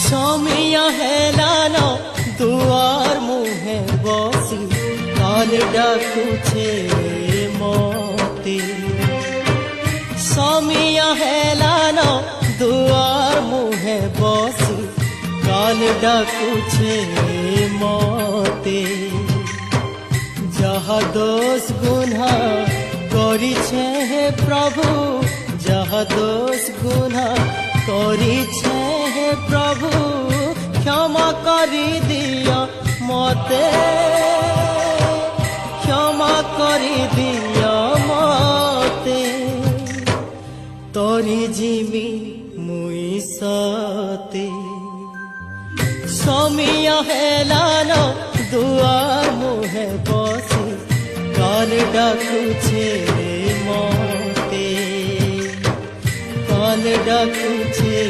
समिया हेलान दुआर मुहे बसी कान डाकुछे मते समिया हेलान दुआर मुहे बसी कान डाकुछे मते जहा दोष गुना करिछे हे प्रभु जहा दोष गुना करिछे हे प्रभु क्षमा करी दिया मते क्षमा करी दिया मते तोरी जीवी मुई सते समिया हेलान दुआर मुहे बसी कान डाकुछे मते कान डाकुछे